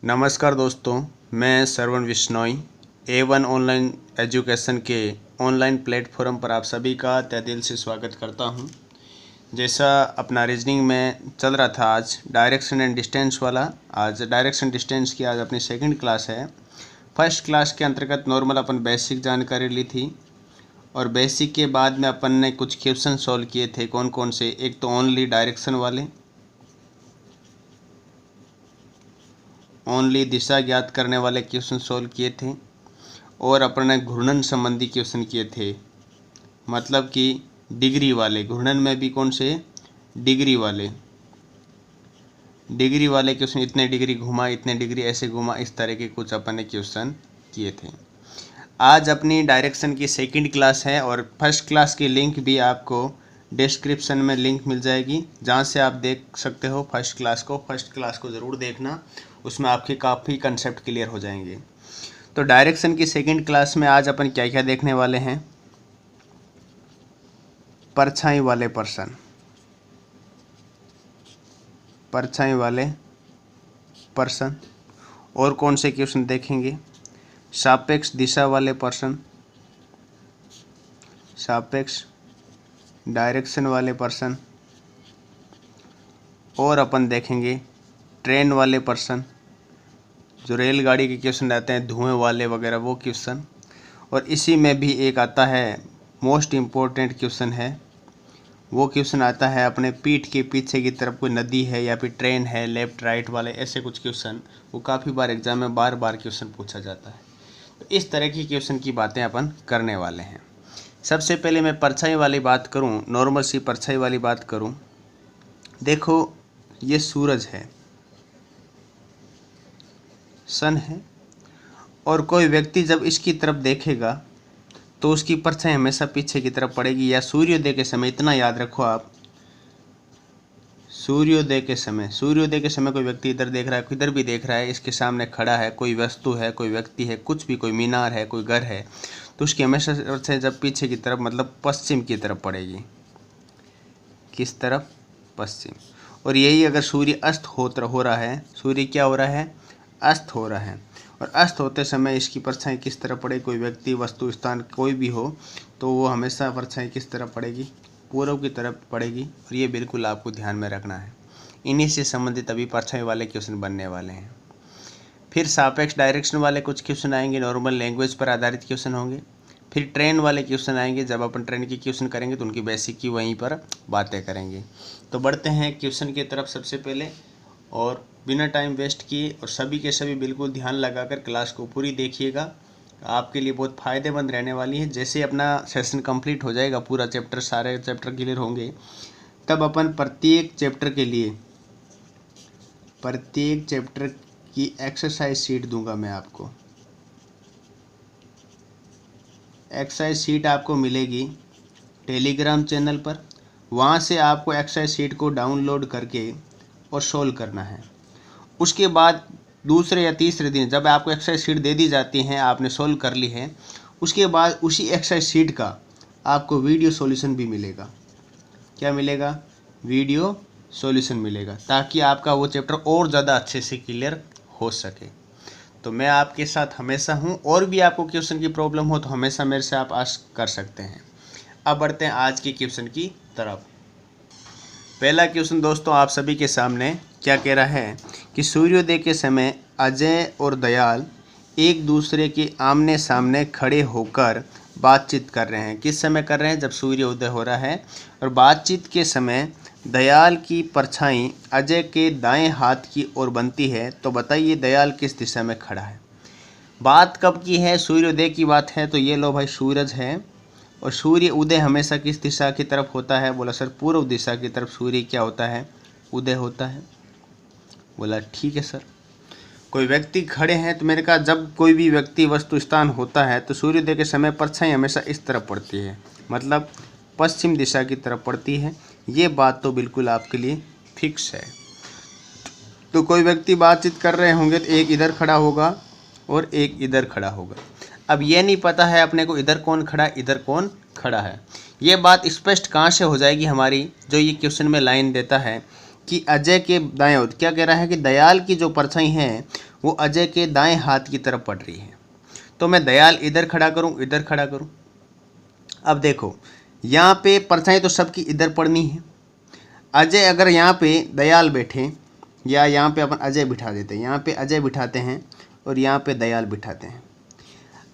नमस्कार दोस्तों, मैं श्रवण बिश्नोई A1 ऑनलाइन एजुकेशन के ऑनलाइन प्लेटफॉर्म पर आप सभी का तहे दिल से स्वागत करता हूं। जैसा अपना रीजनिंग में चल रहा था, आज डायरेक्शन एंड डिस्टेंस वाला, आज डायरेक्शन डिस्टेंस की आज अपनी सेकंड क्लास है। फर्स्ट क्लास के अंतर्गत नॉर्मल अपन बेसिक जानकारी ली थी और बेसिक के बाद में अपन ने कुछ क्वेश्चन सॉल्व किए थे। कौन कौन से? एक तो ओनली डायरेक्शन वाले, ओनली दिशा ज्ञात करने वाले क्वेश्चन सॉल्व किए थे और अपन ने घूर्णन संबंधी क्वेश्चन किए थे, मतलब कि डिग्री वाले। घूर्णन में भी कौन से? डिग्री वाले क्वेश्चन, इतने डिग्री घुमा, इतने डिग्री ऐसे घुमा, इस तरह के कुछ अपन ने क्वेश्चन किए थे। आज अपनी डायरेक्शन की सेकंड क्लास है और फर्स्ट क्लास की लिंक भी आपको डिस्क्रिप्शन में लिंक मिल जाएगी, जहाँ से आप देख सकते हो फर्स्ट क्लास को ज़रूर देखना, उसमें आपके काफ़ी कंसेप्ट क्लियर हो जाएंगे। तो डायरेक्शन की सेकंड क्लास में आज अपन क्या क्या देखने वाले हैं? परछाई वाले पर्सन, परछाई वाले पर्सन। और कौन से क्वेश्चन देखेंगे? सापेक्ष दिशा वाले पर्सन, सापेक्ष डायरेक्शन वाले पर्सन। और अपन देखेंगे ट्रेन वाले पर्सन, जो रेलगाड़ी के क्वेश्चन रहते हैं धुएं वाले वगैरह, वो क्वेश्चन। और इसी में भी एक आता है, मोस्ट इम्पोर्टेंट क्वेश्चन है, वो क्वेश्चन आता है अपने पीठ के पीछे की तरफ कोई नदी है या फिर ट्रेन है, लेफ्ट राइट वाले ऐसे कुछ क्वेश्चन, वो काफ़ी बार एग्जाम में बार बार क्वेश्चन पूछा जाता है। तो इस तरह की क्वेश्चन की बातें अपन करने वाले हैं। सबसे पहले मैं परछाई वाली बात करूं, नॉर्मल सी परछाई वाली बात करूं। देखो, ये सूरज है, सन है, और कोई व्यक्ति जब इसकी तरफ देखेगा तो उसकी परछाई हमेशा पीछे की तरफ पड़ेगी। या सूर्योदय के समय, इतना याद रखो आप, सूर्योदय के समय कोई व्यक्ति इधर देख रहा है, इधर भी देख रहा है, इसके सामने खड़ा है, कोई वस्तु है, कोई व्यक्ति है, कुछ भी, कोई मीनार है, कोई घर है, तो उसकी हमेशा से जब पीछे की तरफ, मतलब पश्चिम की तरफ पड़ेगी। किस तरफ? पश्चिम। और यही अगर सूर्य अस्त हो रहा है, सूर्य क्या हो रहा है? अस्त हो रहा है, और अस्त होते समय इसकी परछाई किस तरफ पड़े? कोई व्यक्ति, वस्तु, स्थान कोई भी हो तो वो हमेशा परछाई किस तरफ पड़ेगी? पूर्व की तरफ पड़ेगी। और ये बिल्कुल आपको ध्यान में रखना है। इन्हीं से संबंधित अभी परछाई वाले क्वेश्चन बनने वाले हैं। फिर सापेक्ष डायरेक्शन वाले कुछ क्वेश्चन आएंगे, नॉर्मल लैंग्वेज पर आधारित क्वेश्चन होंगे। फिर ट्रेन वाले क्वेश्चन आएंगे, जब अपन ट्रेन की क्वेश्चन करेंगे तो उनकी बेसिक की वहीं पर बातें करेंगे। तो बढ़ते हैं क्वेश्चन की तरफ सबसे पहले, और बिना टाइम वेस्ट किए और सभी के सभी बिल्कुल ध्यान लगाकर क्लास को पूरी देखिएगा, आपके लिए बहुत फ़ायदेमंद रहने वाली है। जैसे अपना सेशन कंप्लीट हो जाएगा, पूरा चैप्टर, सारे चैप्टर क्लियर होंगे, तब अपन प्रत्येक चैप्टर की एक्सरसाइज शीट दूंगा मैं आपको। एक्सरसाइज शीट आपको मिलेगी टेलीग्राम चैनल पर, वहाँ से आपको एक्सरसाइज शीट को डाउनलोड करके और सोल्व करना है। उसके बाद दूसरे या तीसरे दिन जब आपको एक्सरसाइज शीट दे दी जाती है, आपने सोल्व कर ली है, उसके बाद उसी एक्सरसाइज शीट का आपको वीडियो सॉल्यूशन भी मिलेगा। क्या मिलेगा? वीडियो सॉल्यूशन मिलेगा, ताकि आपका वो चैप्टर और ज़्यादा अच्छे से क्लियर हो सके। तो मैं आपके साथ हमेशा हूँ, और भी आपको क्वेश्चन की प्रॉब्लम हो तो हमेशा मेरे से आप आस्क कर सकते हैं। अब बढ़ते हैं आज के क्वेश्चन की तरफ। पहला क्वेश्चन दोस्तों आप सभी के सामने क्या कह रहा है कि सूर्योदय के समय अजय और दयाल एक दूसरे के आमने सामने खड़े होकर बातचीत कर रहे हैं। किस समय कर रहे हैं? जब सूर्योदय हो रहा है। और बातचीत के समय दयाल की परछाई अजय के दाएं हाथ की ओर बनती है, तो बताइए दयाल किस दिशा में खड़ा है? बात कब की है? सूर्योदय की बात है। तो ये लो भाई, सूरज है, और सूर्य उदय हमेशा किस दिशा की तरफ होता है? बोला सर पूर्व दिशा की तरफ सूर्य क्या होता है? उदय होता है। बोला ठीक है सर। कोई व्यक्ति खड़े हैं, तो मैंने कहा जब कोई भी व्यक्ति, वस्तु, स्थान होता है तो सूर्योदय के समय परछाई हमेशा इस तरफ पड़ती है, मतलब पश्चिम दिशा की तरफ पड़ती है। ये बात तो बिल्कुल आपके लिए फिक्स है। तो कोई व्यक्ति बातचीत कर रहे होंगे तो एक इधर खड़ा होगा और एक इधर खड़ा होगा। अब ये नहीं पता है अपने को इधर कौन खड़ा है, इधर कौन खड़ा है। ये बात स्पष्ट कहाँ से हो जाएगी हमारी? जो ये क्वेश्चन में लाइन देता है कि अजय के दाएं ओर, क्या कह रहा है कि दयाल की जो परछाई है वो अजय के दाएं हाथ की तरफ पड़ रही है। तो मैं दयाल इधर खड़ा करूं, इधर खड़ा करूं। अब देखो यहाँ पे परछाई तो सबकी इधर पड़नी है। अजय अगर यहाँ पे दयाल बैठे, या यहाँ पे अपन अजय बिठा देते हैं, यहाँ पे अजय बिठाते हैं और यहाँ पे दयाल बिठाते हैं।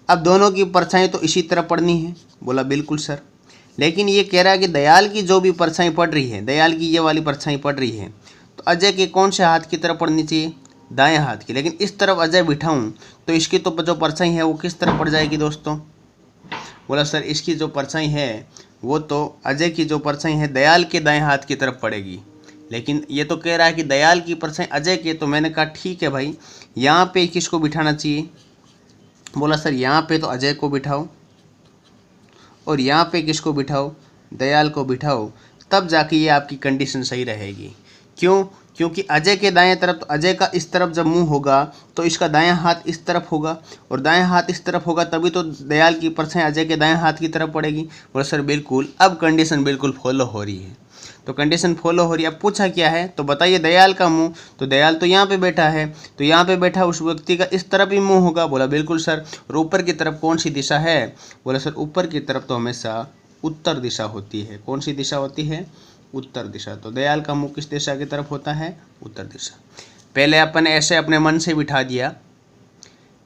अब दोनों की परछाई तो इसी तरफ पड़नी है। बोला बिल्कुल सर, लेकिन ये कह रहा है कि दयाल की जो भी परछाई पड़ रही है, दयाल की ये वाली परछाई पड़ रही है, तो अजय के कौन से हाथ की तरफ पड़नी चाहिए? दाएं हाथ की। लेकिन इस तरफ अजय बिठाऊं तो इसकी तो जो परछाई है वो किस तरफ पड़ जाएगी दोस्तों? बोला सर इसकी जो परछाई है वो तो अजय की जो परछाई है दयाल के दाएं हाथ की तरफ पड़ेगी। लेकिन ये तो कह रहा है कि दयाल की परछाई अजय के, तो मैंने कहा ठीक है भाई, यहाँ पे किसको बिठाना चाहिए? बोला सर यहाँ पे तो अजय को बिठाओ और यहाँ पे किसको बिठाओ? दयाल को बिठाओ, तब जाके ये आपकी कंडीशन सही रहेगी। क्यों? क्योंकि अजय के दाएं तरफ, तो अजय का इस तरफ जब मुंह होगा तो इसका दायां हाथ इस तरफ होगा, और दायां हाथ इस तरफ होगा तभी तो दयाल की परछाई अजय के दाएं हाथ की तरफ पड़ेगी। बोला सर बिल्कुल, अब कंडीशन बिल्कुल फॉलो हो रही है। तो कंडीशन फॉलो हो रही है। अब पूछा क्या है, तो बताइए दयाल का मुंह, तो दयाल तो यहाँ पे बैठा है, तो यहाँ पे बैठा उस व्यक्ति का इस तरफ ही मुंह होगा। बोला बिल्कुल सर। और ऊपर की तरफ कौन सी दिशा है? बोला सर ऊपर की तरफ तो हमेशा उत्तर दिशा होती है। कौन सी दिशा होती है? उत्तर दिशा। तो दयाल का मुंह किस दिशा की तरफ होता है? उत्तर दिशा। पहले अपन ऐसे अपने मन से बिठा दिया,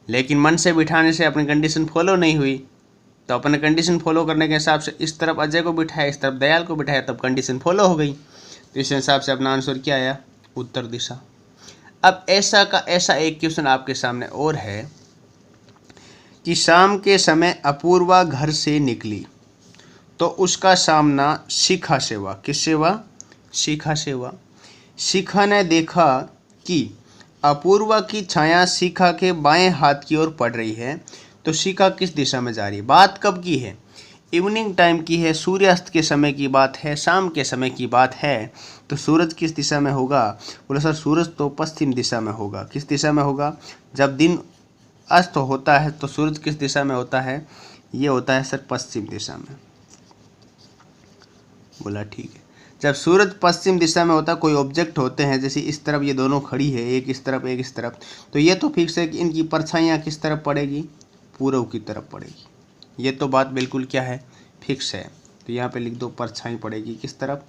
लेकिन मन से बिठाने से अपनी कंडीशन फॉलो नहीं हुई, तो अपने कंडीशन फॉलो करने के हिसाब से इस तरफ अजय को बिठाया, इस तरफ दयाल को बिठाया, तब कंडीशन फॉलो हो गई। तो इस हिसाब से अपना आंसर क्या आया? उत्तर दिशा। अब ऐसा का ऐसा एक क्वेश्चन आपके सामने और है कि शाम के समय अपूर्वा घर से निकली तो उसका सामना शिखा से हुआ। किससे हुआ? शिखा से हुआ। शिखा ने देखा कि अपूर्वा की छाया शिखा के बाएं हाथ की ओर पड़ रही है, तो शिखा किस दिशा में जा रही है? बात कब की है? इवनिंग टाइम की है, सूर्यास्त के समय की बात है, शाम के समय की बात है। तो सूरज किस दिशा में होगा? बोला सर सूरज तो पश्चिम दिशा में होगा। किस दिशा में होगा? जब दिन अस्त होता है तो सूरज किस दिशा में होता है? ये होता है सर पश्चिम दिशा में। बोला ठीक है। जब सूरज पश्चिम दिशा में होता, कोई ऑब्जेक्ट होते हैं, जैसे इस तरफ ये दोनों खड़ी है, एक इस तरफ एक इस तरफ, तो ये तो फिक्स है कि इनकी परछाइयाँ किस तरफ पड़ेगी? पूर्व की तरफ पड़ेगी। ये तो बात बिल्कुल क्या है? फिक्स है। तो यहाँ पे लिख दो परछाई पड़ेगी किस तरफ?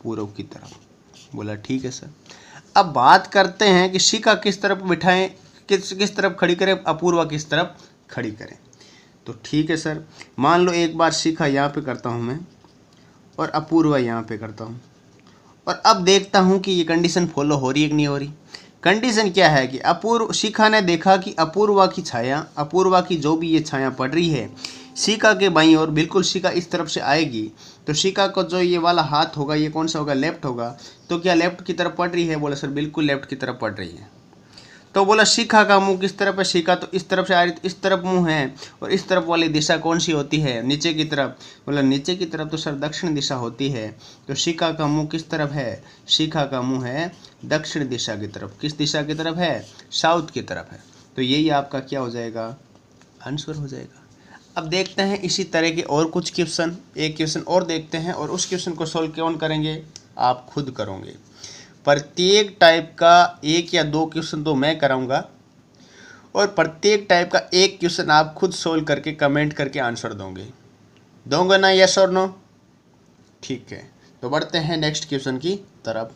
पूर्व की तरफ। बोला ठीक है सर। अब बात करते हैं कि शिखा किस तरफ बिठाएं, किस तरफ खड़ी करें, अपूर्वा किस तरफ खड़ी करें। तो ठीक है सर, मान लो एक बार शिखा यहाँ पे करता हूँ मैं और अपूर्वा यहाँ पे करता हूँ, और अब देखता हूँ कि ये कंडीशन फॉलो हो रही है कि नहीं हो रही। कंडीशन क्या है कि शिखा ने देखा कि अपूर्वा की छाया, अपूर्वा की जो भी ये छाया पड़ रही है शिखा के बाईं ओर, बिल्कुल शिखा इस तरफ से आएगी, तो शिखा को जो ये वाला हाथ होगा ये कौन सा होगा? लेफ्ट होगा। तो क्या लेफ्ट की तरफ पड़ रही है? बोला सर बिल्कुल लेफ्ट की तरफ पड़ रही है। तो बोला शिखा का मुंह किस तरफ है? शिखा तो इस तरफ से आ रही, तो इस तरफ मुंह है, और इस तरफ वाली दिशा कौन सी होती है? नीचे की तरफ। बोला नीचे की तरफ तो सर दक्षिण दिशा होती है। तो शिखा का मुंह किस तरफ है? शिखा का मुंह है दक्षिण दिशा की तरफ। किस दिशा की तरफ है? साउथ की तरफ है। तो यही आपका क्या हो जाएगा? आंसर हो जाएगा। अब देखते हैं इसी तरह के और कुछ क्वेश्चन, एक क्वेश्चन और देखते हैं, और उस क्वेश्चन को सोल्व कौन करेंगे? आप खुद करोगे। प्रत्येक टाइप का एक या दो क्वेश्चन तो मैं कराऊंगा, और प्रत्येक टाइप का एक क्वेश्चन आप खुद सोल्व करके कमेंट करके आंसर दोगे ना? यस और नो? ठीक है, तो बढ़ते हैं नेक्स्ट क्वेश्चन की तरफ।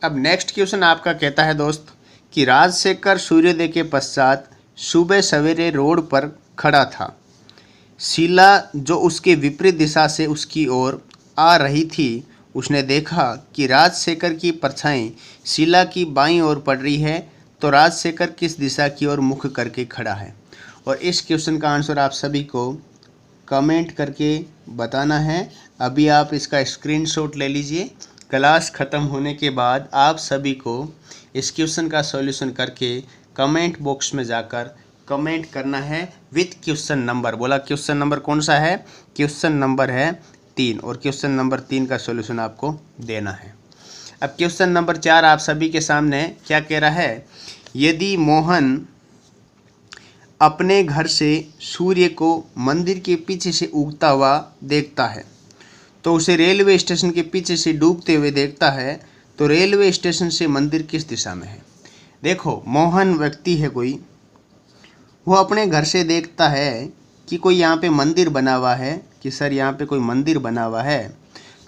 अब नेक्स्ट क्वेश्चन आपका कहता है दोस्त कि राजशेखर सूर्योदय के पश्चात सुबह सवेरे रोड पर खड़ा था। शीला जो उसके विपरीत दिशा से उसकी ओर आ रही थी, उसने देखा कि राजशेखर की परछाई शीला की बाईं ओर पड़ रही है, तो राजशेखर किस दिशा की ओर मुख करके खड़ा है? और इस क्वेश्चन का आंसर आप सभी को कमेंट करके बताना है। अभी आप इसका स्क्रीनशॉट ले लीजिए। क्लास ख़त्म होने के बाद आप सभी को इस क्वेश्चन का सॉल्यूशन करके कमेंट बॉक्स में जाकर कमेंट करना है विथ क्वेश्चन नंबर। बोला क्वेश्चन नंबर कौन सा है? क्वेश्चन नंबर है 3, और क्वेश्चन नंबर 3 का सॉल्यूशन आपको देना है। अब क्वेश्चन नंबर 4 आप सभी के सामने क्या कह रहा है? यदि मोहन अपने घर से सूर्य को मंदिर के पीछे से उगता हुआ देखता है, तो उसे रेलवे स्टेशन के पीछे से डूबते हुए देखता है, तो रेलवे स्टेशन से मंदिर किस दिशा में है? देखो, मोहन व्यक्ति है कोई, वो अपने घर से देखता है कि कोई यहाँ पे मंदिर बना हुआ है, कि सर यहाँ पे कोई मंदिर बना हुआ है।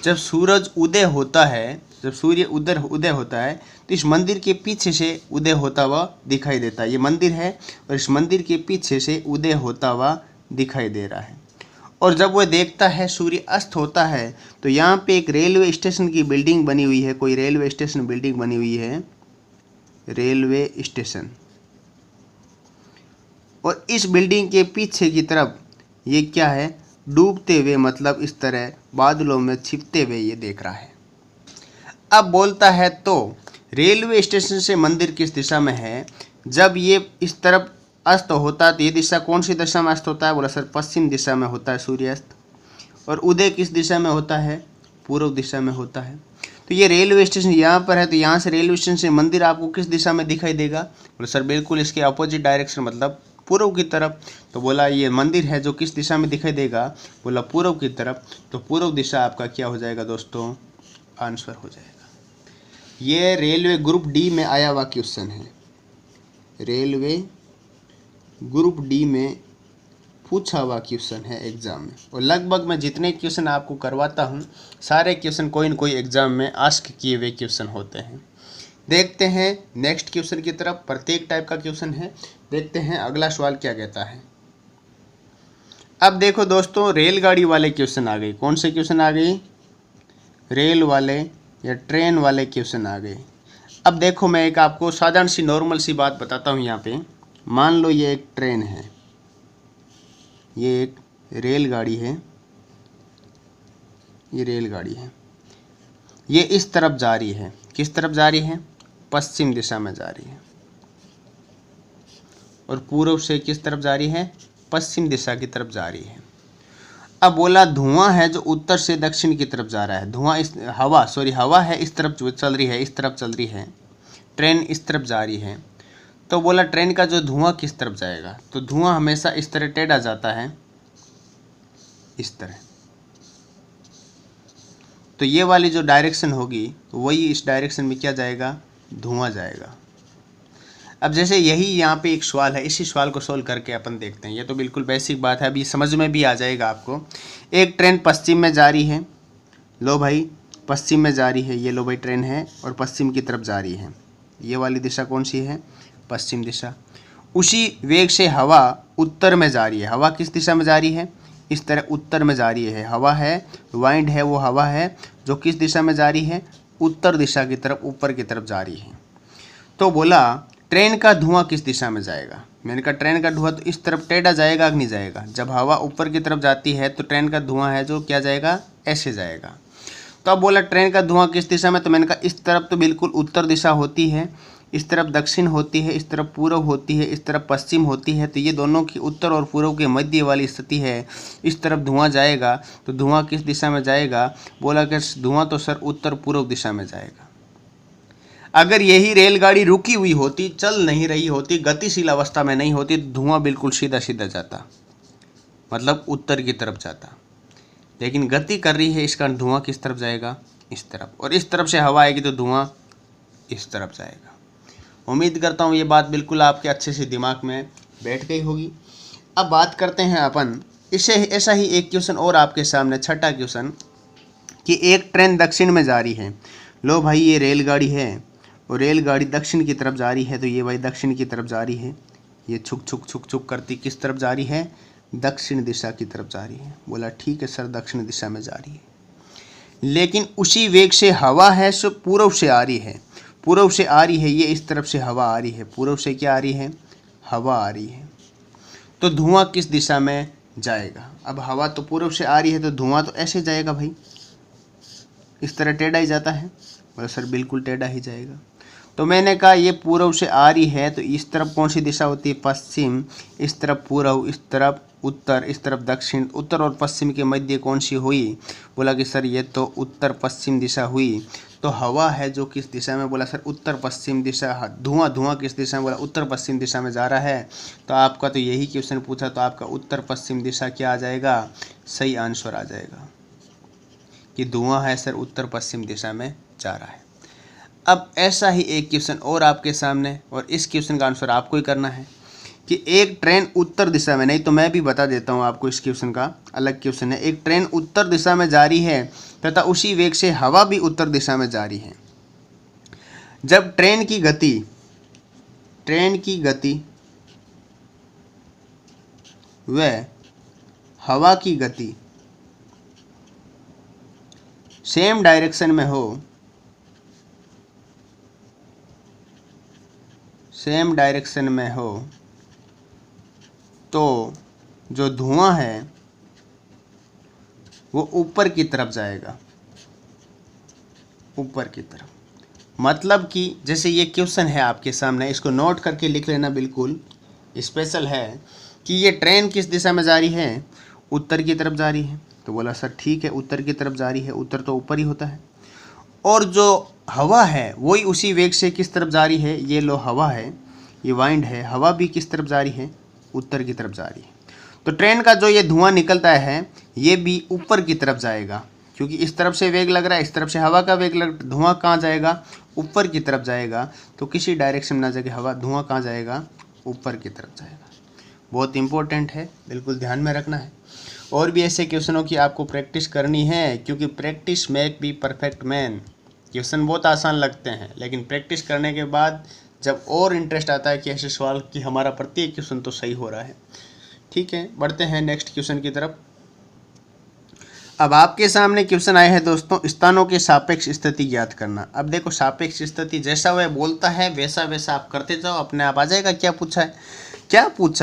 जब सूरज उदय होता है, जब सूर्य उदय होता है, तो इस मंदिर के पीछे से उदय होता हुआ दिखाई देता है। ये मंदिर है और इस मंदिर के पीछे से उदय होता हुआ दिखाई दे रहा है। और जब वह देखता है सूर्य अस्त होता है, तो यहाँ पे एक रेलवे स्टेशन की बिल्डिंग बनी हुई है, कोई रेलवे स्टेशन बिल्डिंग बनी हुई है, रेलवे स्टेशन। और इस बिल्डिंग के पीछे की तरफ ये क्या है, डूबते हुए, मतलब इस तरह बादलों में छिपते हुए ये देख रहा है। अब बोलता है तो रेलवे स्टेशन से मंदिर किस दिशा में है? जब ये इस तरफ अस्त होता है तो ये दिशा कौन सी दिशा में अस्त होता है? बोला सर पश्चिम दिशा में होता है सूर्यास्त। और उदय किस दिशा में होता है? पूर्व दिशा में होता है। तो ये रेलवे स्टेशन यहाँ पर है, तो यहाँ से रेलवे स्टेशन से मंदिर आपको किस दिशा में दिखाई देगा? बोला सर बिल्कुल इसके अपोजिट डायरेक्शन, मतलब पूर्व की तरफ। तो बोला ये मंदिर है जो किस दिशा में दिखाई देगा? बोला पूर्व की तरफ। तो पूर्व दिशा आपका क्या हो जाएगा दोस्तों? आंसर हो जाएगा। ये रेलवे ग्रुप डी में आया हुआ क्वेश्चन है, रेलवे ग्रुप डी में पूछा हुआ क्वेश्चन है एग्जाम में। और लगभग मैं जितने क्वेश्चन आपको करवाता हूँ सारे क्वेश्चन कोई न कोई एग्जाम में आस्क किए हुए क्वेश्चन होते हैं। देखते हैं नेक्स्ट क्वेश्चन की तरफ, प्रत्येक टाइप का क्वेश्चन है। देखते हैं अगला सवाल क्या कहता है। अब देखो दोस्तों, रेलगाड़ी वाले क्वेश्चन आ गए। कौन से क्वेश्चन आ गए? रेल वाले या ट्रेन वाले क्वेश्चन आ गए। अब देखो, मैं एक आपको साधारण सी नॉर्मल सी बात बताता हूँ यहाँ पे। मान लो ये एक ट्रेन है, ये एक रेलगाड़ी है, ये रेलगाड़ी है, ये इस तरफ जा रही है। किस तरफ जा रही है? पश्चिम दिशा में जा रही है। और पूर्व से किस तरफ जा रही है? पश्चिम दिशा की तरफ जा रही है। अब बोला धुआं है जो उत्तर से दक्षिण की तरफ जा रहा है। धुआं इस हवा है इस तरफ जो चल रही है, इस तरफ चल रही है, ट्रेन इस तरफ जा रही है। तो बोला ट्रेन का जो धुआं किस तरफ जाएगा? तो धुआं हमेशा इस तरह टेढ़ा जाता है, इस तरह। तो ये वाली जो डायरेक्शन होगी तो वही इस डायरेक्शन में क्या जाएगा? धुआं जाएगा। अब जैसे यही यहाँ पे एक सवाल है, इसी सवाल को सोल्व करके अपन देखते हैं। ये तो बिल्कुल बेसिक बात है, अभी समझ में भी आ जाएगा आपको। एक ट्रेन पश्चिम में जा रही है, लो भाई पश्चिम में जा रही है, ये लो भाई ट्रेन है और पश्चिम की तरफ जा रही है। ये वाली दिशा कौन सी है? पश्चिम दिशा। उसी वेग से हवा उत्तर में जा रही है। हवा किस दिशा में जा रही है? इस तरह उत्तर में जा रही है। हवा है, वाइंड है, वो हवा है जो किस दिशा में जा रही है? उत्तर दिशा की तरफ, ऊपर की तरफ जा रही है। तो बोला ट्रेन का धुआं किस दिशा में जाएगा? मैंने कहा ट्रेन का धुआं तो इस तरफ टेढ़ा जाएगा कि नहीं जाएगा? जब हवा ऊपर की तरफ जाती है तो ट्रेन का धुआं है जो क्या जाएगा? ऐसे जाएगा। तो अब बोला ट्रेन का धुआं किस दिशा में? तो मैंने कहा इस तरफ तो बिल्कुल उत्तर दिशा होती है, इस तरफ दक्षिण होती है, इस तरफ पूर्व होती है, इस तरफ पश्चिम होती है। तो ये दोनों की उत्तर और पूर्व के मध्य वाली स्थिति है, इस तरफ धुआं जाएगा। तो धुआं किस दिशा में जाएगा? बोला कि धुआं तो सर उत्तर पूर्व दिशा में जाएगा। अगर यही रेलगाड़ी रुकी हुई होती, चल नहीं रही होती, गतिशील अवस्था में नहीं होती, तो धुआं बिल्कुल सीधा सीधा जाता, मतलब उत्तर की तरफ जाता। लेकिन गति कर रही है, इसका धुआं किस तरफ जाएगा? इस तरफ। और इस तरफ से हवा आएगी तो धुआं इस तरफ जाएगा। उम्मीद करता हूँ ये बात बिल्कुल आपके अच्छे से दिमाग में बैठ गई होगी। अब बात करते हैं अपन इसे, ऐसा ही एक क्वेश्चन और आपके सामने, छठा क्वेश्चन, कि एक ट्रेन दक्षिण में जा रही है। लो भाई ये रेलगाड़ी है और रेलगाड़ी दक्षिण की तरफ जा रही है। तो ये भाई दक्षिण की तरफ जा रही है, ये छुक छुक छुक छुक करती किस तरफ जा रही है? दक्षिण दिशा की तरफ जा रही है। बोला ठीक है सर दक्षिण दिशा में जा रही है, लेकिन उसी वेग से हवा है सो पूर्व से आ रही है। पूर्व से आ रही है, ये इस तरफ से हवा आ रही है। पूर्व से क्या आ रही है? हवा आ रही है। तो धुआं किस दिशा में जाएगा? अब हवा तो पूर्व से आ रही है तो धुआं तो ऐसे जाएगा भाई, इस तरह टेढ़ा ही जाता है। बोला सर बिल्कुल टेढ़ा ही जाएगा। तो मैंने कहा ये पूर्व से आ रही है तो इस तरफ कौन सी दिशा होती है? पश्चिम। इस तरफ पूर्व, इस तरफ उत्तर, इस तरफ दक्षिण। उत्तर और पश्चिम के मध्य कौन सी हुई? बोला कि सर ये तो उत्तर पश्चिम दिशा हुई। तो हवा है जो किस दिशा में? बोला सर उत्तर पश्चिम दिशा। धुआं किस दिशा में? बोला उत्तर पश्चिम दिशा में जा रहा है। तो आपका तो यही क्वेश्चन पूछा, तो आपका उत्तर पश्चिम दिशा क्या आ जाएगा? सही आंसर आ जाएगा कि धुआं है सर उत्तर पश्चिम दिशा में जा रहा है। अब ऐसा ही एक क्वेश्चन और आपके सामने, और इस क्वेश्चन का आंसर आपको ही करना है कि एक ट्रेन उत्तर दिशा में, नहीं तो मैं भी बता देता हूँ आपको, इस क्वेश्चन का अलग क्वेश्चन है। एक ट्रेन उत्तर दिशा में जा रही है तथा उसी वेग से हवा भी उत्तर दिशा में जा रही है। जब ट्रेन की गति व हवा की गति सेम डायरेक्शन में हो तो जो धुआं है वो ऊपर की तरफ जाएगा, ऊपर की तरफ। मतलब कि जैसे ये क्वेश्चन है आपके सामने, इसको नोट करके लिख लेना, बिल्कुल स्पेशल है कि ये ट्रेन किस दिशा में जा रही है, उत्तर की तरफ जा रही है। तो बोला सर ठीक है, उत्तर की तरफ जा रही है, उत्तर तो ऊपर ही होता है। और जो हवा है वही उसी वेग से किस तरफ जा रही है, ये लो हवा है, ये वाइंड है, हवा भी किस तरफ जा रही है, उत्तर की तरफ जा रही है। तो ट्रेन का जो ये धुआं निकलता है ये भी ऊपर की तरफ जाएगा, क्योंकि इस तरफ से वेग लग रहा है, इस तरफ से हवा का वेग लग, धुआं कहाँ जाएगा, ऊपर की तरफ जाएगा। तो किसी डायरेक्शन में ना जाके धुआं कहाँ जाएगा, ऊपर की तरफ जाएगा। बहुत इंपॉर्टेंट है, बिल्कुल ध्यान में रखना है। और भी ऐसे क्वेश्चनों की आपको प्रैक्टिस करनी है, क्योंकि practice make be perfect man. Question बहुत आसान लगते हैं, लेकिन प्रैक्टिस करने के बाद जब और इंटरेस्ट आता है कि ऐसे सवाल कि हमारा प्रत्येक क्वेश्चन तो सही हो रहा है। ठीक है, बढ़ते हैं नेक्स्ट क्वेश्चन की तरफ। अब आपके सामने क्वेश्चन आए हैं दोस्तों, स्थानों के सापेक्ष स्थिति ज्ञात करना। अब देखो सापेक्ष स्थिति जैसा वह बोलता है वैसा वैसा आप करते जाओ, अपने आप आ जाएगा। क्या पूछा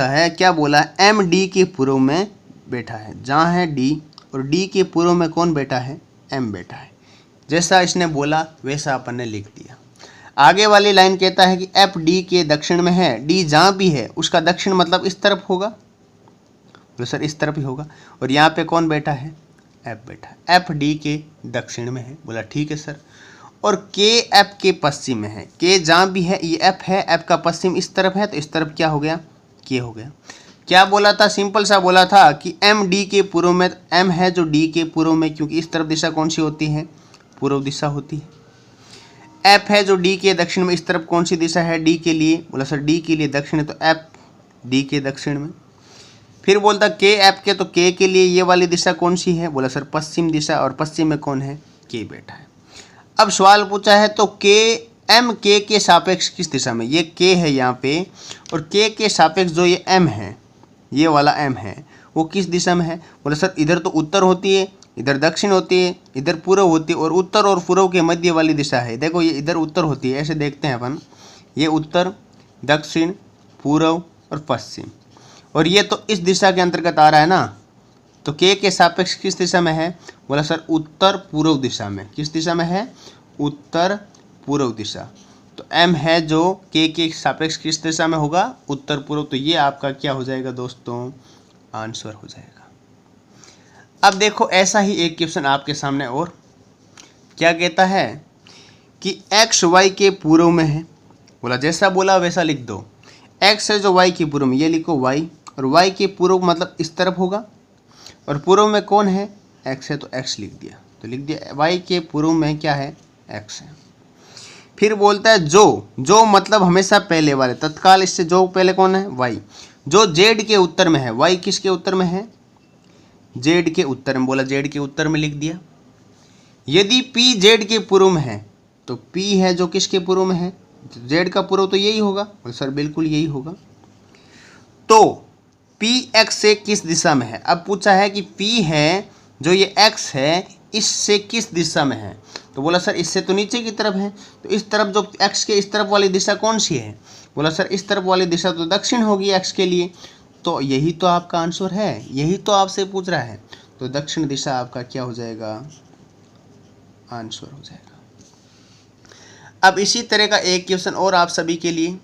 है, क्या बोला, एम डी के पूर्व में बैठा है। जहाँ है डी और डी के पूर्व में कौन बैठा है, एम बैठा है। जैसा इसने बोला वैसा अपन ने लिख दिया। आगे वाली लाइन कहता है कि एफ डी के दक्षिण में है। डी जहाँ भी है उसका दक्षिण मतलब इस तरफ होगा, तो सर इस तरफ ही होगा। और यहाँ पे कौन बैठा है, एफ बैठा है। एफ डी के दक्षिण में है, बोला ठीक है सर। और के एफ के पश्चिम में है। के जहाँ भी है ये एफ है, एफ का पश्चिम इस तरफ है, तो इस तरफ क्या हो गया, के हो गया। क्या बोला था, सिंपल सा बोला था कि एम डी के पूर्व में, एम है जो डी के पूर्व में, क्योंकि इस तरफ दिशा कौन सी होती है, पूर्व दिशा होती है। एफ है जो डी के दक्षिण में, इस तरफ कौन सी दिशा है, डी के लिए, बोला सर डी के लिए दक्षिण है, तो एफ डी के दक्षिण में। फिर बोलता के एफ के, तो के लिए ये वाली दिशा कौन सी है, बोला सर पश्चिम दिशा, और पश्चिम में कौन है, के बैठा है। अब सवाल पूछा है तो के एम के सापेक्ष किस दिशा में, ये के है यहाँ पे, और के सापेक्ष जो ये एम है, ये वाला एम है, वो किस दिशा में है। बोला सर इधर तो उत्तर होती है, इधर दक्षिण होती है, इधर पूर्व होती है, और उत्तर और पूर्व के मध्य वाली दिशा है। देखो ये इधर उत्तर होती है, ऐसे देखते हैं अपन, ये उत्तर, दक्षिण, पूर्व और पश्चिम, और ये तो इस दिशा के अंतर्गत आ रहा है ना। तो के सापेक्ष किस दिशा में है, बोला सर उत्तर पूर्व दिशा में। किस दिशा में है, उत्तर पूर्व दिशा। तो एम है जो के सापेक्ष किस दिशा में होगा, उत्तर पूर्व। तो ये आपका क्या हो जाएगा दोस्तों, आंसर हो जाएगा। अब देखो ऐसा ही एक क्वेश्चन आपके सामने, और क्या कहता है कि एक्स वाई के पूर्व में है। बोला जैसा बोला वैसा लिख दो। एक्स है जो वाई के पूर्व में, ये लिखो वाई, और वाई के पूर्व मतलब इस तरफ होगा, और पूर्व में कौन है, एक्स है, तो एक्स लिख दिया। तो लिख दिया वाई के पूर्व में क्या है, एक्स है। फिर बोलता है जो मतलब हमेशा पहले वाले, तत्काल इससे जो पहले कौन है, वाई, जो जेड के उत्तर में है। वाई किसके उत्तर में है, जेड के उत्तर में। बोला जेड के उत्तर में लिख दिया। यदि पी जेड के पूर्व में है, तो पी है जो किसके पूर्व में है, जेड का पूर्व, तो यही होगा। सर बिल्कुल यही होगा। तो पी एक्स से किस दिशा में है। अब पूछा है कि पी है जो ये एक्स है, इससे किस दिशा में है। तो बोला सर इससे तो नीचे की तरफ है, तो इस तरफ जो एक्स के इस तरफ वाली दिशा कौन सी है। बोला सर इस तरफ वाली दिशा तो दक्षिण होगी एक्स के लिए। तो यही तो आपका आंसर है, यही तो आपसे पूछ रहा है। तो दक्षिण दिशा आपका क्या हो जाएगा, आंसर हो जाएगा। अब इसी तरह का एक क्वेश्चन और आप सभी के लिए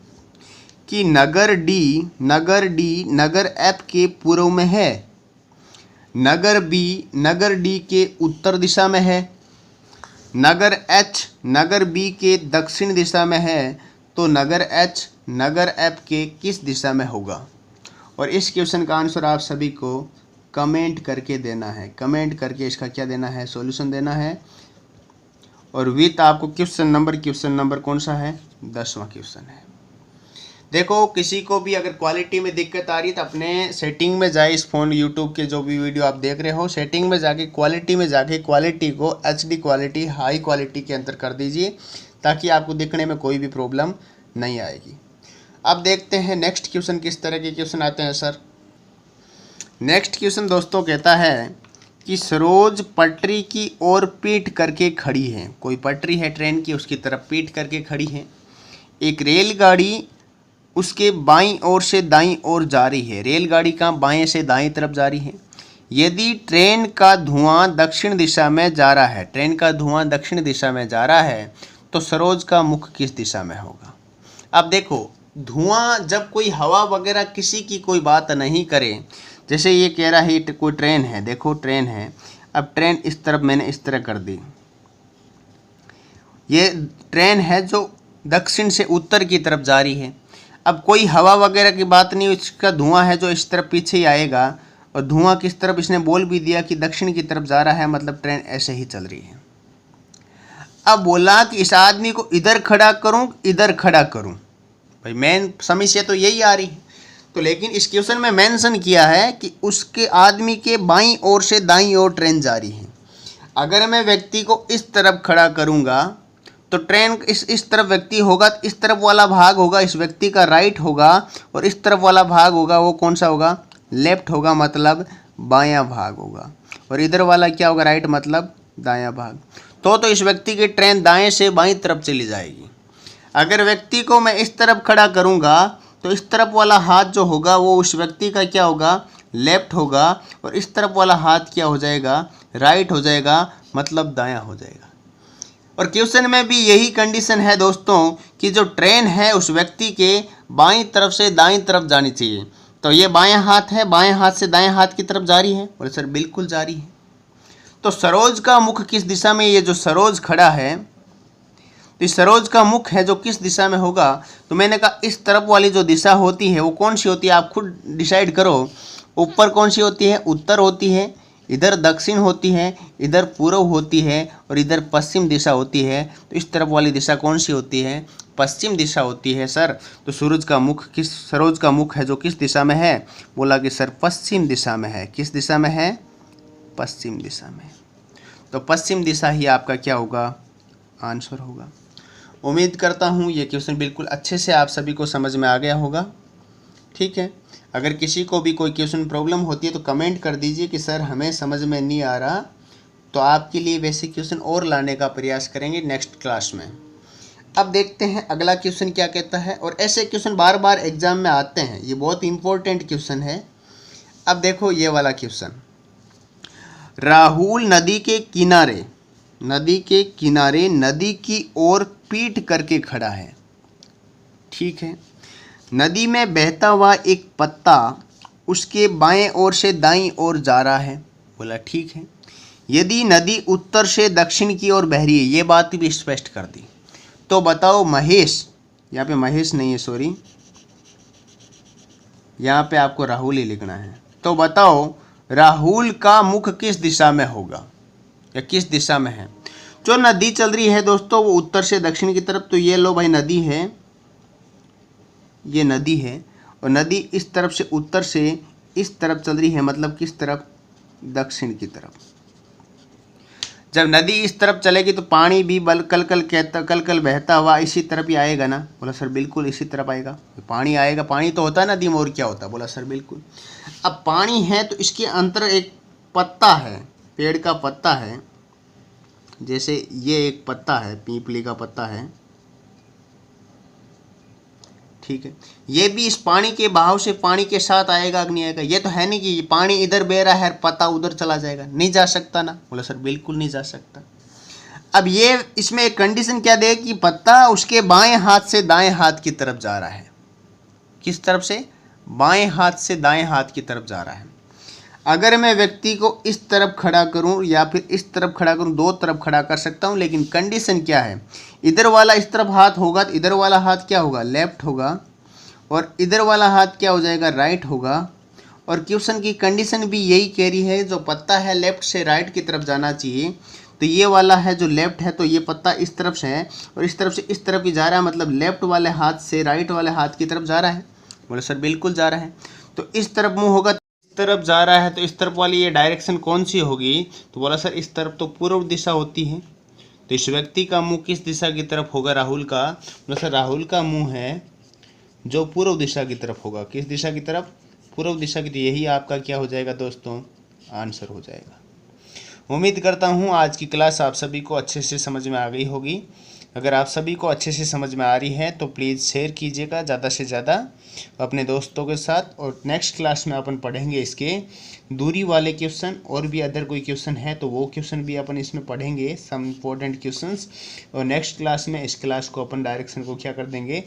कि नगर डी नगर एफ के पूर्व में है, नगर डी के उत्तर दिशा में है, नगर एच नगर बी के दक्षिण दिशा में है, तो नगर एच नगर एफ के किस दिशा में होगा। और इस क्वेश्चन का आंसर आप सभी को कमेंट करके देना है, कमेंट करके इसका क्या देना है, सॉल्यूशन देना है। और विथ आपको क्वेश्चन नंबर कौन सा है, 10वां क्वेश्चन है। देखो किसी को भी अगर क्वालिटी में दिक्कत आ रही है तो अपने सेटिंग में जाए, इस फ़ोन यूट्यूब के जो भी वीडियो आप देख रहे हो, सेटिंग में जाके क्वालिटी में जाके क्वालिटी को HD क्वालिटी, हाई क्वालिटी के अंदर कर दीजिए, ताकि आपको दिखने में कोई भी प्रॉब्लम नहीं आएगी। अब देखते हैं नेक्स्ट क्वेश्चन किस तरह के क्वेश्चन आते हैं सर। नेक्स्ट क्वेश्चन दोस्तों कहता है कि सरोज पटरी की ओर पीठ करके खड़ी है। कोई पटरी है ट्रेन की, उसकी तरफ पीठ करके खड़ी है। एक रेलगाड़ी उसके बाईं ओर से दाईं ओर जा रही है। रेलगाड़ी का बाएं से दाईं तरफ जा रही है। यदि ट्रेन का धुआं दक्षिण दिशा में जा रहा है, ट्रेन का धुआं दक्षिण दिशा में जा रहा है, तो सरोज का मुख किस दिशा में होगा। अब देखो धुआं जब कोई हवा वगैरह किसी की कोई बात नहीं करे, जैसे ये कह रहा है कोई ट्रेन है, देखो ट्रेन है, अब ट्रेन इस तरफ मैंने इस तरह कर दी, ये ट्रेन है जो दक्षिण से उत्तर की तरफ जा रही है। अब कोई हवा वगैरह की बात नहीं, इसका धुआं है जो इस तरफ पीछे ही आएगा, और धुआं किस तरफ इसने बोल भी दिया कि दक्षिण की तरफ जा रहा है, मतलब ट्रेन ऐसे ही चल रही है। अब बोला कि इस आदमी को इधर खड़ा करूं, इधर खड़ा करूं, भाई मेन समस्या तो यही आ रही है। तो लेकिन इस क्वेश्चन में मेंशन किया है कि उसके आदमी के बाईं ओर से दाईं ओर ट्रेन जा रही है। अगर मैं व्यक्ति को इस तरफ खड़ा करूंगा तो ट्रेन इस तरफ व्यक्ति होगा, इस तरफ वाला भाग होगा इस व्यक्ति का राइट होगा, और इस तरफ वाला भाग होगा वो कौन सा होगा, लेफ्ट होगा, मतलब बायां भाग होगा। और इधर वाला क्या होगा, राइट, मतलब दायां भाग। तो इस व्यक्ति की ट्रेन दाएं से बाईं तरफ चली जाएगी। अगर व्यक्ति को मैं इस तरफ खड़ा करूंगा तो इस तरफ वाला हाथ जो होगा वो उस व्यक्ति का क्या होगा, लेफ्ट होगा, और इस तरफ वाला हाथ क्या हो जाएगा, राइट हो जाएगा, मतलब दायां हो जाएगा। और क्वेश्चन में भी यही कंडीशन है दोस्तों कि जो ट्रेन है उस व्यक्ति के बाईं तरफ से दाईं तरफ जानी चाहिए। तो ये बायां हाथ है, बाएं हाथ से दाएं हाथ की तरफ जा रही है, बोले सर बिल्कुल जा रही है। तो सरोज का मुख किस दिशा में, ये जो सरोज खड़ा है तो इस सरोज का मुख है जो किस दिशा में होगा, तो मैंने कहा इस तरफ वाली जो दिशा होती है वो कौन सी होती है, आप खुद डिसाइड करो। ऊपर कौन सी होती है, उत्तर होती है, इधर दक्षिण होती है, इधर पूर्व होती है, और इधर पश्चिम दिशा होती है। तो इस तरफ वाली दिशा कौन सी होती है, पश्चिम दिशा होती है सर। तो सरोज का मुख है जो किस दिशा में है, बोला कि सर पश्चिम दिशा में है। किस दिशा में है, पश्चिम दिशा में। तो पश्चिम दिशा ही आपका क्या होगा, आंसर होगा। उम्मीद करता हूँ ये क्वेश्चन बिल्कुल अच्छे से आप सभी को समझ में आ गया होगा। ठीक है, अगर किसी को भी कोई क्वेश्चन प्रॉब्लम होती है तो कमेंट कर दीजिए कि सर हमें समझ में नहीं आ रहा, तो आपके लिए वैसे क्वेश्चन और लाने का प्रयास करेंगे नेक्स्ट क्लास में। अब देखते हैं अगला क्वेश्चन क्या कहता है। और ऐसे क्वेश्चन बार बार एग्जाम में आते हैं, ये बहुत इंपॉर्टेंट क्वेश्चन है। अब देखो ये वाला क्वेश्चन, राहुल नदी के किनारे नदी की ओर पीठ करके खड़ा है। ठीक है, नदी में बहता हुआ एक पत्ता उसके बाएं ओर से दाईं ओर जा रहा है। बोला ठीक है। यदि नदी उत्तर से दक्षिण की ओर बह रही है, ये बात भी स्पष्ट कर दी। तो बताओ महेश, यहाँ पे महेश नहीं है, सॉरी, यहाँ पे आपको राहुल ही लिखना है। तो बताओ राहुल का मुख किस दिशा में होगा या किस दिशा में है। जो नदी चल रही है दोस्तों वो उत्तर से दक्षिण की तरफ। तो ये लो भाई नदी है, ये नदी है, और नदी इस तरफ से उत्तर से इस तरफ चल रही है, मतलब किस तरफ, दक्षिण की तरफ। जब नदी इस तरफ चलेगी तो पानी भी कल कल बहता हुआ इसी तरफ ही आएगा ना। बोला सर बिल्कुल इसी तरफ आएगा, पानी आएगा, पानी तो होता है नदी में, और क्या होता है। बोला सर बिल्कुल। अब पानी है तो इसके अंदर एक पत्ता है, पेड़ का पत्ता है, जैसे ये एक पत्ता है, पीपली का पत्ता है। ठीक है, ये भी इस पानी के बहाव से पानी के साथ आएगा कि नहीं आएगा। ये तो है नहीं कि ये पानी इधर बह रहा है पत्ता उधर चला जाएगा, नहीं जा सकता ना। बोला सर बिल्कुल नहीं जा सकता। अब ये इसमें एक कंडीशन क्या दे कि पत्ता उसके बाएं हाथ से दाएं हाथ की तरफ जा रहा है। किस तरफ से, बाएं हाथ से दाएं हाथ की तरफ जा रहा है। अगर मैं व्यक्ति को इस तरफ खड़ा करूं या फिर इस तरफ खड़ा करूं, दो तरफ खड़ा कर सकता हूं, लेकिन कंडीशन क्या है, इधर वाला इस तरफ हाथ होगा तो इधर वाला हाथ क्या होगा, लेफ्ट होगा, और इधर वाला हाथ क्या हो जाएगा, राइट होगा। और क्वेश्चन की कंडीशन भी यही कह रही है, जो पत्ता है लेफ्ट से राइट की तरफ जाना चाहिए। तो ये वाला है जो लेफ्ट है, तो ये पत्ता इस तरफ से है और इस तरफ से इस तरफ ही जा रहा है, मतलब लेफ्ट वाले हाथ से राइट वाले हाथ की तरफ जा रहा है। बोले सर बिल्कुल जा रहा है। तो इस तरफ मुंह होगा, इस तरफ जा रहा है, तो इस तरफ वाली ये डायरेक्शन कौन सी होगी? तो बोला सर इस तरफ तो पूर्व दिशा होती है। तो इस व्यक्ति का मुंह किस दिशा की तरफ होगा? राहुल का। बोला सर राहुल का मुंह है जो पूर्व दिशा की तरफ होगा। किस दिशा की तरफ? पूर्व दिशा की। तो यही आपका क्या हो जाएगा दोस्तों? आंसर हो जाएगा। उम्मीद करता हूँ आज की क्लास आप सभी को अच्छे से समझ में आ गई होगी। अगर आप सभी को अच्छे से समझ में आ रही है तो प्लीज़ शेयर कीजिएगा ज़्यादा से ज़्यादा अपने दोस्तों के साथ। और नेक्स्ट क्लास में अपन पढ़ेंगे इसके दूरी वाले क्वेश्चन, और भी अदर कोई क्वेश्चन है तो वो क्वेश्चन भी अपन इसमें पढ़ेंगे, सम इम्पोर्टेंट क्वेश्चंस। और नेक्स्ट क्लास में इस क्लास को अपन डायरेक्शन को क्या कर देंगे?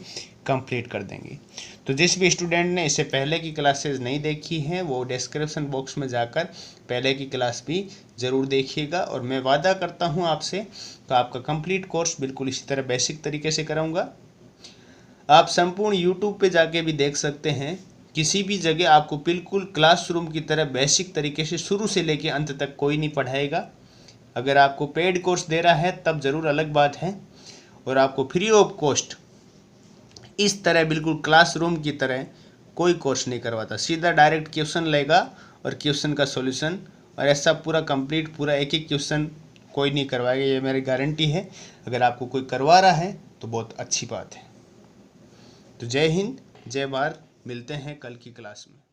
कंप्लीट कर देंगे। तो जिस भी स्टूडेंट ने इससे पहले की क्लासेस नहीं देखी हैं वो डिस्क्रिप्शन बॉक्स में जाकर पहले की क्लास भी ज़रूर देखिएगा। और मैं वादा करता हूँ आपसे, तो आपका कंप्लीट कोर्स बिल्कुल इसी तरह बेसिक तरीके से कराऊंगा। आप संपूर्ण यूट्यूब पे जाके भी देख सकते हैं, किसी भी जगह आपको बिल्कुल क्लासरूम की तरह बेसिक तरीके से शुरू से लेके अंत तक कोई नहीं पढ़ाएगा। अगर आपको पेड कोर्स दे रहा है तब ज़रूर अलग बात है, और आपको फ्री ऑफ कॉस्ट इस तरह बिल्कुल क्लासरूम की तरह कोई कोर्स नहीं करवाता। सीधा डायरेक्ट क्वेश्चन लेगा और क्वेश्चन का सॉल्यूशन, और ऐसा पूरा कंप्लीट पूरा एक एक क्वेश्चन कोई नहीं करवाएगा, ये मेरी गारंटी है। अगर आपको कोई करवा रहा है तो बहुत अच्छी बात है। तो जय हिंद, जय भारत, मिलते हैं कल की क्लास में।